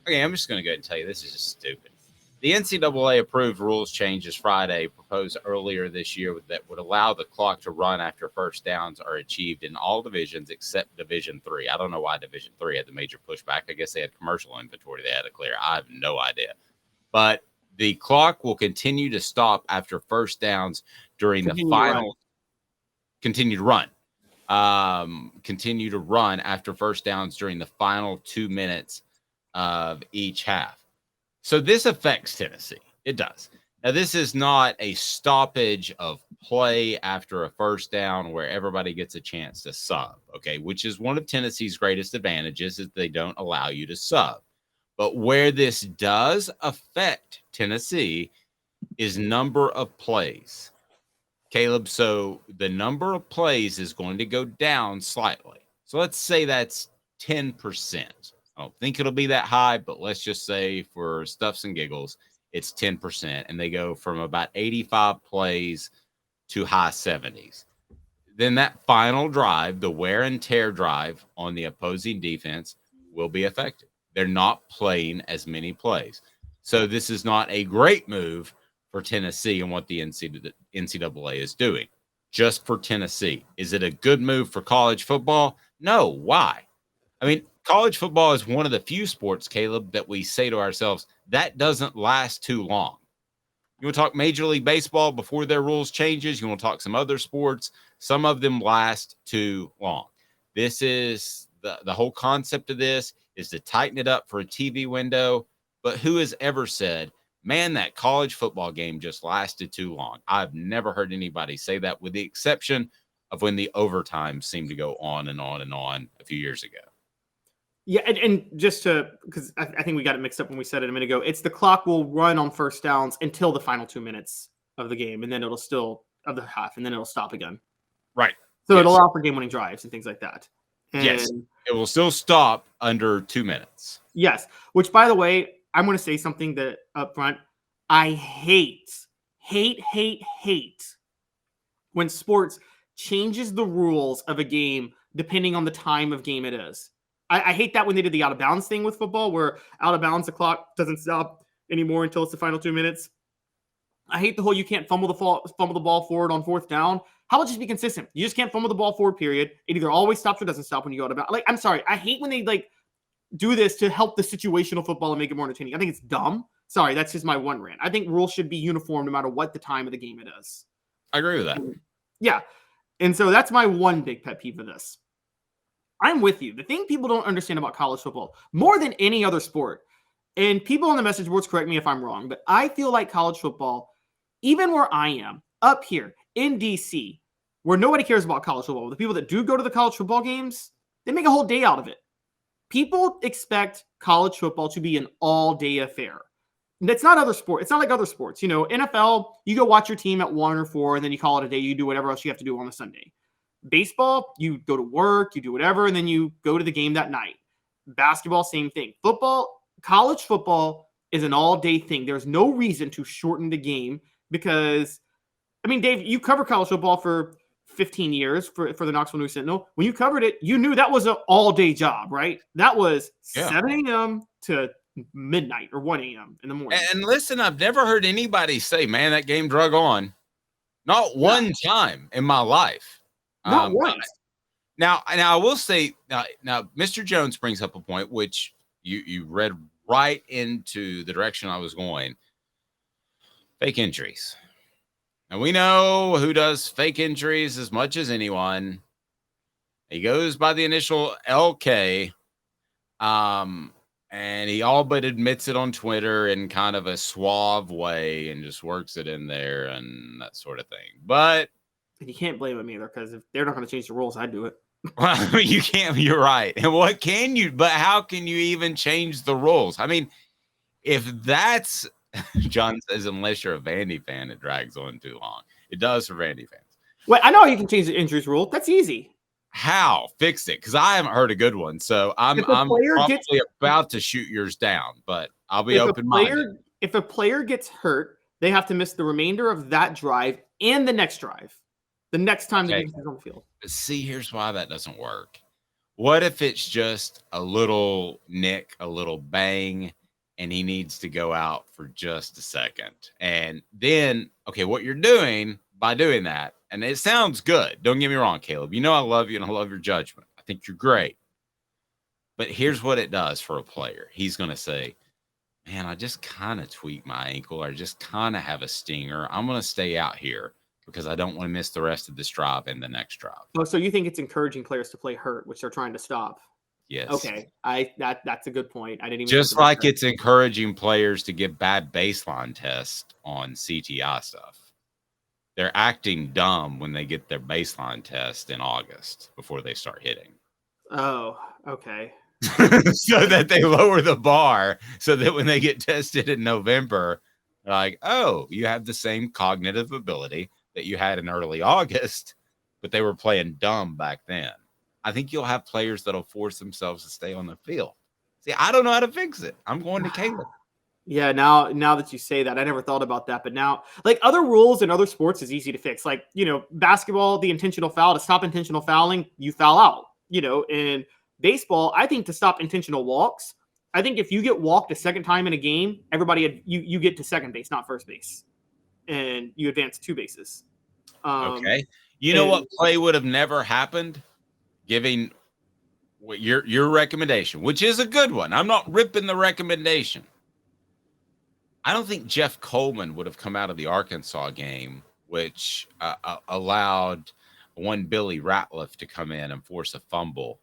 Okay, I'm just going to go ahead and tell you this is just stupid. The NCAA approved rules changes Friday proposed earlier this year that would allow the clock to run after first downs are achieved in all divisions except Division III. I don't know why Division III had the major pushback. I guess they had commercial inventory they had to clear. I have no idea. But the clock will continue to stop after first downs during the final. Continue to run. Continue to run after first downs during the final 2 minutes of each half. So this affects Tennessee. It does. Now, this is not a stoppage of play after a first down where everybody gets a chance to sub, okay, which is one of Tennessee's greatest advantages is they don't allow you to sub. But where this does affect Tennessee is number of plays. Caleb, so the number of plays is going to go down slightly. So let's say that's 10%. I don't think it'll be that high, but let's just say for stuffs and giggles, it's 10%. And they go from about 85 plays to high 70s. Then that final drive, the wear and tear drive on the opposing defense will be affected. They're not playing as many plays. So this is not a great move for Tennessee and what the NCAA is doing. Just for Tennessee. Is it a good move for college football? No. Why? I mean, college football is one of the few sports, Caleb, that we say to ourselves, that doesn't last too long. You want to talk Major League Baseball before their rules changes? You want to talk some other sports? Some of them last too long. This is the whole concept of this is to tighten it up for a TV window. But who has ever said, man, that college football game just lasted too long? I've never heard anybody say that, with the exception of when the overtime seemed to go on and on and on a few years ago. Yeah, and just to, because I think we got it mixed up when we said it a minute ago, it's the clock will run on first downs until the final 2 minutes of the game, and then it'll still, of the half, and then it'll stop again. Right. So it'll allow for game-winning drives and things like that. And yes, it will still stop under 2 minutes. Yes, which, by the way, I'm going to say something that up front, I hate when sports changes the rules of a game depending on the time of game it is. I hate that when they did the out-of-bounds thing with football, where out-of-bounds, the clock doesn't stop anymore until it's the final 2 minutes. I hate the whole you can't fumble the ball forward on fourth down. How about just be consistent? You just can't fumble the ball forward, period. It either always stops or doesn't stop when you go out of bounds. Like, I'm sorry. I hate when they, do this to help the situational football and make it more entertaining. I think it's dumb. Sorry, that's just my one rant. I think rules should be uniform no matter what the time of the game it is. I agree with that. Yeah. And so that's my one big pet peeve of this. I'm with you. The thing people don't understand about college football, more than any other sport, and people on the message boards correct me if I'm wrong, but I feel like college football, even where I am, up here in DC, where nobody cares about college football, the people that do go to the college football games, they make a whole day out of it. People expect college football to be an all-day affair. That's not other sport. It's not like other sports. NFL, you go watch your team at 1 or 4, and then you call it a day. You do whatever else you have to do on a Sunday. Baseball, you go to work, you do whatever, and then you go to the game that night. Basketball, same thing. Football, college football is an all-day thing. There's no reason to shorten the game because, Dave, you cover college football for 15 years for the Knoxville News Sentinel. When you covered it, you knew that was an all-day job, right? That was 7 a.m. to midnight or 1 a.m. in the morning. And listen, I've never heard anybody say, man, that game drug on. Not one time in my life. Not once. Now, I will say, now, Mr. Jones brings up a point which you read right into the direction I was going. Fake injuries. And we know who does fake injuries as much as anyone. He goes by the initial LK. And he all but admits it on Twitter in kind of a suave way and just works it in there and that sort of thing. But you can't blame him either, because if they're not going to change the rules, I'd do it. Well, you can't. You're right. And what can you? But how can you even change the rules? If that's John says, unless you're a Vandy fan, it drags on too long. It does for Vandy fans. Well, I know you can change the injuries rule. That's easy. How? Fix it, because I haven't heard a good one. So I'm probably about to shoot yours down, but I'll be open-minded. If a player gets hurt, they have to miss the remainder of that drive and the next drive. The next time the defense is on the field. But see, here's why that doesn't work. What if it's just a little nick, a little bang, and he needs to go out for just a second. And then, okay, what you're doing by doing that, and it sounds good. Don't get me wrong, Caleb. You know I love you and I love your judgment. I think you're great. But here's what it does for a player. He's going to say, man, I just kind of tweaked my ankle, or I just kind of have a stinger. I'm going to stay out here because I don't want to miss the rest of this drive and the next drive. Oh, so you think it's encouraging players to play hurt, which they're trying to stop? Yes. Okay. That's a good point. I didn't even just like it's encouraging players to get bad baseline tests on CTI stuff. They're acting dumb when they get their baseline test in August before they start hitting. Oh, okay. So that they lower the bar so that when they get tested in November, they're like, oh, you have the same cognitive ability that you had in early August, but they were playing dumb back then. I think you'll have players that'll force themselves to stay on the field. See, I don't know how to fix it. I'm going to Caleb. Yeah, now that you say that, I never thought about that. But now, like other rules in other sports is easy to fix. Like, basketball, the intentional foul, to stop intentional fouling, you foul out. And baseball, I think to stop intentional walks, I think if you get walked a second time in a game, everybody you get to second base, not first base, and you advance 2 bases. Okay. You know what play would have never happened? Giving your recommendation, which is a good one. I'm not ripping the recommendation. I don't think Jeff Coleman would have come out of the Arkansas game, which allowed one Billy Ratliff to come in and force a fumble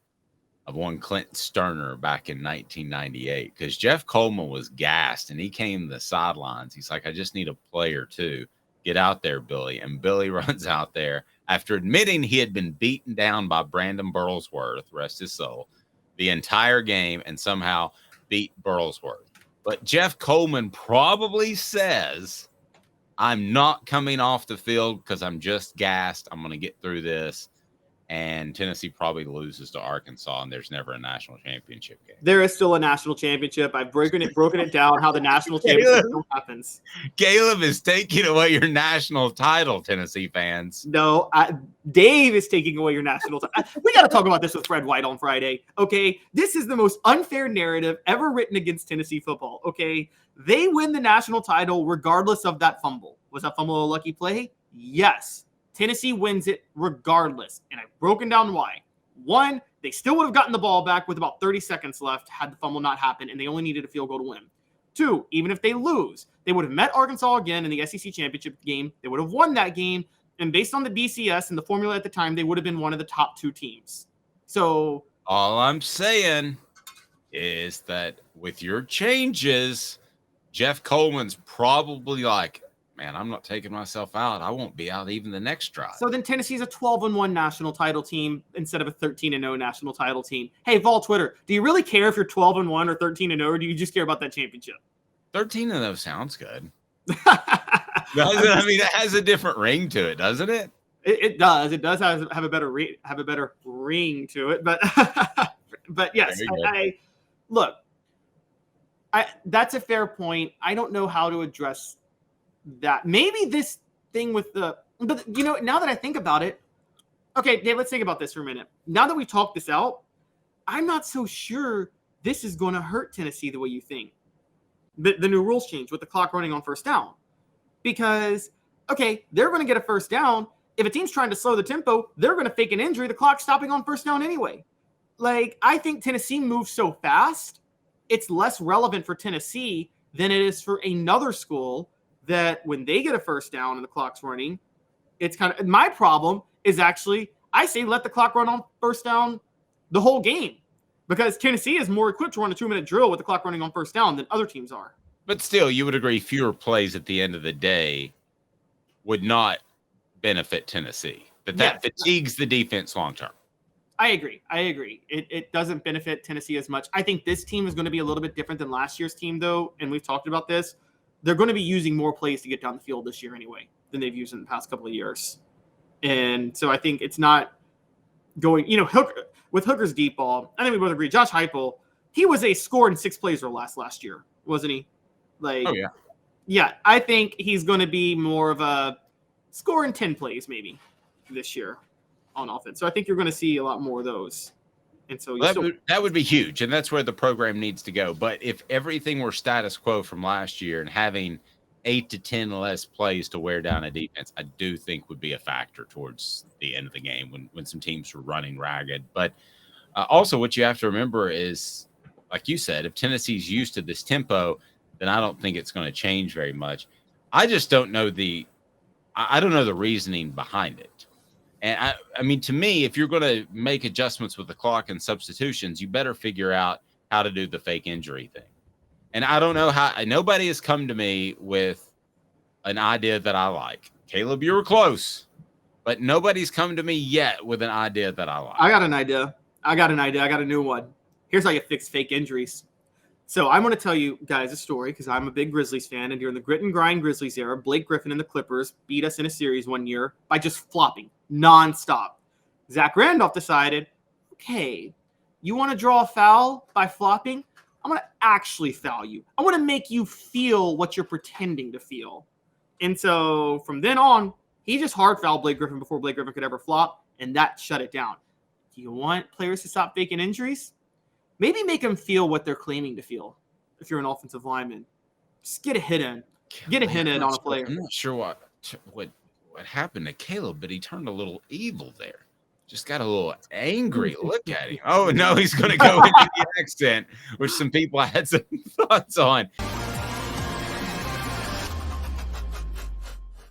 of one Clinton Sterner back in 1998, because Jeff Coleman was gassed and he came to the sidelines. He's like, I just need a play or two. Get out there, Billy. And Billy runs out there after admitting he had been beaten down by Brandon Burlsworth, rest his soul, the entire game, and somehow beat Burlsworth. But Jeff Coleman probably says, I'm not coming off the field because I'm just gassed. I'm going to get through this. And Tennessee probably loses to Arkansas, and there's never a national championship game. There is still a national championship. I've broken it down how the national championship happens. Caleb is taking away your national title, Tennessee fans. No, Dave is taking away your national title. We got to talk about this with Fred White on Friday. Okay, this is the most unfair narrative ever written against Tennessee football. Okay, they win the national title regardless of that fumble. Was that fumble a lucky play? Yes. Tennessee wins it regardless, and I've broken down why. 1, they still would have gotten the ball back with about 30 seconds left had the fumble not happened, and they only needed a field goal to win. 2, even if they lose, they would have met Arkansas again in the SEC championship game. They would have won that game, and based on the BCS and the formula at the time, they would have been one of the top 2 teams. So all I'm saying is that with your changes, Jeff Coleman's probably like, man, I'm not taking myself out. I won't be out even the next drive. So then Tennessee's a 12-1 national title team instead of a 13-0 national title team. Hey, Vol Twitter, do you really care if you're 12-1 or 13-0, or do you just care about that championship? 13-0 sounds good. I mean, it has a different ring to it, doesn't it? It does. It does have a better ring to it. But yes, that's a fair point. I don't know how to address that. Maybe this thing with but now that I think about it, okay, Dave, let's think about this for a minute. Now that we talked this out, I'm not so sure this is going to hurt Tennessee the way you think. The new rules change with the clock running on first down, because okay, they're going to get a first down. If a team's trying to slow the tempo, they're going to fake an injury. The clock's stopping on first down anyway. Like, I think Tennessee moves so fast, it's less relevant for Tennessee than it is for another school that when they get a first down and the clock's running, it's kind of – my problem is actually I say let the clock run on first down the whole game, because Tennessee is more equipped to run a 2-minute drill with the clock running on first down than other teams are. But still, you would agree fewer plays at the end of the day would not benefit Tennessee. That fatigues the defense long term. I agree. It doesn't benefit Tennessee as much. I think this team is going to be a little bit different than last year's team, though, and we've talked about this. They're going to be using more plays to get down the field this year anyway than they've used in the past couple of years. And so I think it's not going, with Hooker's deep ball, I think we both agree, Josh Heupel, he was a score in 6 plays or less last year, wasn't he? Like, oh, yeah. Yeah, I think he's going to be more of a score in 10 plays maybe this year on offense. So I think you're going to see a lot more of those. And so that would be huge, and that's where the program needs to go. But if everything were status quo from last year and having 8 to 10 less plays to wear down a defense, I do think would be a factor towards the end of the game when some teams were running ragged. But also what you have to remember is, like you said, if Tennessee's used to this tempo, then I don't think it's going to change very much. I just don't know I don't know the reasoning behind it. And I mean, to me, if you're going to make adjustments with the clock and substitutions, you better figure out how to do the fake injury thing. And I don't know how. Nobody has come to me with an idea that I like. Caleb, you were close, but nobody's come to me yet with an idea that I like. I got an idea. I got a new one. Here's how you fix fake injuries. So I'm going to tell you guys a story because I'm a big Grizzlies fan, and during the grit and grind Grizzlies era, Blake Griffin and the Clippers beat us in a series one year by just flopping nonstop. Zach Randolph decided, okay, you want to draw a foul by flopping? I'm going to actually foul you. I want to make you feel what you're pretending to feel. And so from then on, he just hard fouled Blake Griffin before Blake Griffin could ever flop, and that shut it down. Do you want players to stop faking injuries? Maybe make them feel what they're claiming to feel. If you're an offensive lineman, just get a hit in. Get a hit in on a player. I'm not sure what happened to Caleb, but he turned a little evil there. Just got a little angry. Look at him. Oh, no, he's going to go into the accent, which some people had some thoughts on.